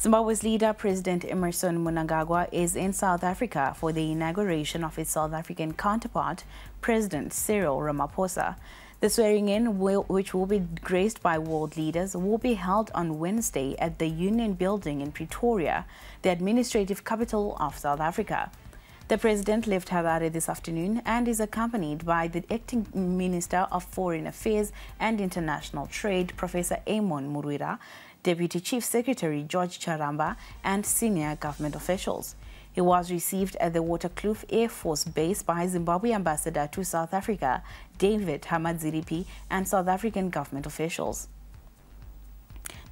Zimbabwe's leader, President Emmerson Mnangagwa, is in South Africa for the inauguration of his South African counterpart, President Cyril Ramaphosa. The swearing-in, which will be graced by world leaders, will be held on Wednesday at the Union Building in Pretoria, the administrative capital of South Africa. The president left Harare this afternoon and is accompanied by the acting Minister of Foreign Affairs and International Trade, Professor Amon Murwira, Deputy Chief Secretary George Charamba, and senior government officials. He was received at the Waterkloof Air Force Base by Zimbabwe Ambassador to South Africa, David Hamadziripi, and South African government officials.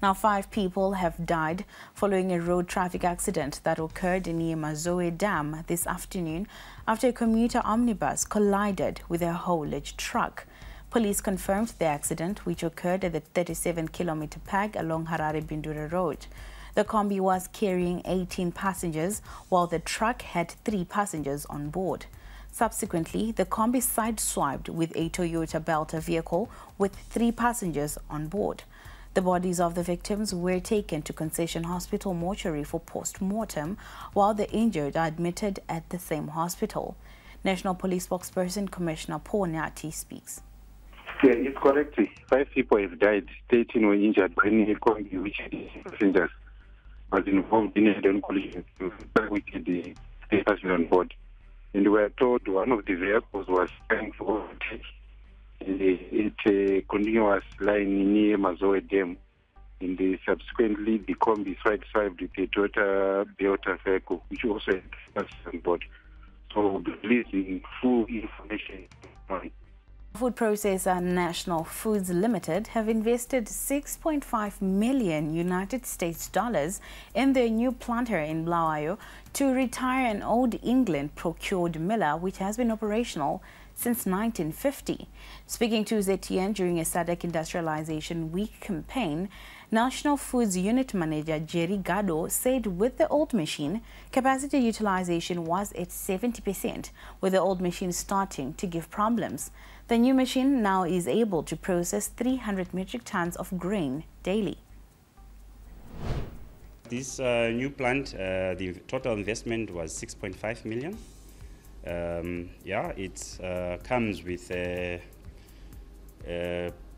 Now, 5 people have died following a road traffic accident that occurred near Mazowe Dam this afternoon after a commuter omnibus collided with a haulage truck. Police confirmed the accident, which occurred at the 37-kilometer peg along Harare-Bindura Road. The kombi was carrying 18 passengers, while the truck had 3 passengers on board. Subsequently, the kombi sideswiped with a Toyota Belter vehicle with 3 passengers on board. The bodies of the victims were taken to Concession Hospital mortuary for post-mortem, while the injured are admitted at the same hospital. National Police spokesperson Commissioner Paul Nyati speaks. Yeah, it's correct. 5 people have died, 13 were injured when a kombi which had passengers was involved in a head-on collision with the passengers on board. And we were told one of the vehicles was trying to overtake a continuous line near Mazowe Dam. And subsequently, the kombi sideswiped with a Toyota Belter vehicle, which also had passengers on board. So, we're releasing full information on it. Food processor National Foods Limited have invested $6.5 million United States dollars in their new planter in Bulawayo to retire an old England procured miller which has been operational since 1950. Speaking to ZTN during a SADC Industrialization Week campaign, National Foods Unit Manager Jerry Gado said with the old machine, capacity utilization was at 70%, with the old machine starting to give problems. The new machine now is able to process 300 metric tons of grain daily. This new plant, the total investment was 6.5 million. It comes with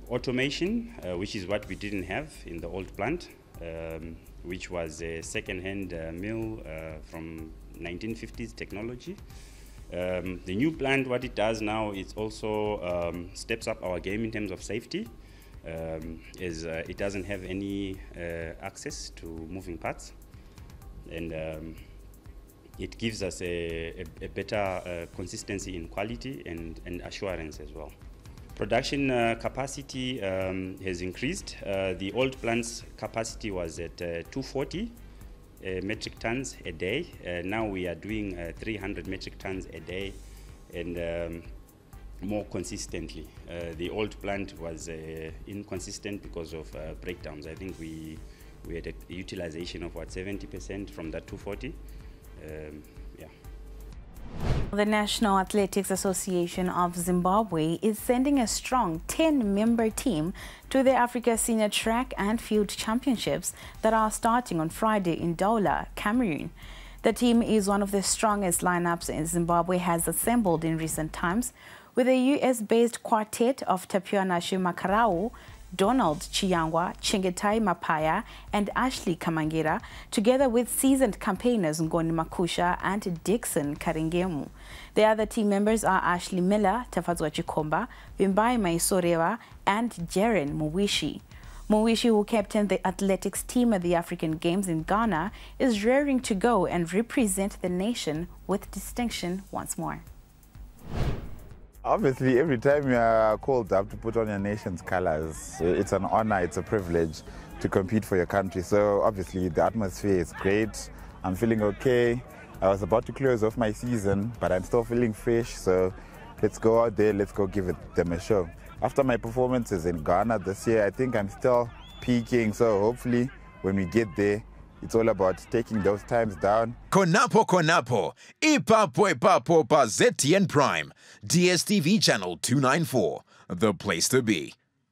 automation, which is what we didn't have in the old plant, which was a second-hand mill from 1950s technology. The new plant, what it does now, it also steps up our game in terms of safety, as it doesn't have any access to moving parts, and it gives us a better consistency in quality and assurance as well. Production capacity has increased. The old plant's capacity was at 240 metric tons a day. Now we are doing 300 metric tons a day, and more consistently. The old plant was inconsistent because of breakdowns. I think we had a utilization of 70% from that 240. The National Athletics Association of Zimbabwe is sending a strong 10-member team to the Africa Senior Track and Field Championships that are starting on Friday in Douala, Cameroon. The team is one of the strongest lineups Zimbabwe has assembled in recent times, with a US-based quartet of Tapianashe Makarau, Donald Chiyangwa, Chingetai Mapaya, and Ashley Kamangira, together with seasoned campaigners Ngoni Makusha and Dixon Karingemu. The other team members are Ashley Miller, Tafadzwa Chikomba, Vimbai Maisorewa, and Jeren Muwishi. Muwishi, who captained the athletics team at the African Games in Ghana, is raring to go and represent the nation with distinction once more. Obviously, every time you are called up to put on your nation's colors, it's an honor, it's a privilege to compete for your country. So obviously the atmosphere is great. I'm feeling okay. I was about to close off my season, but I'm still feeling fresh. So let's go out there, let's go give them a show. After my performances in Ghana this year, I think I'm still peaking. So hopefully when we get there, it's all about taking those times down. Konapo, Ipapo pa ZTN Prime, DSTV channel 294, the place to be.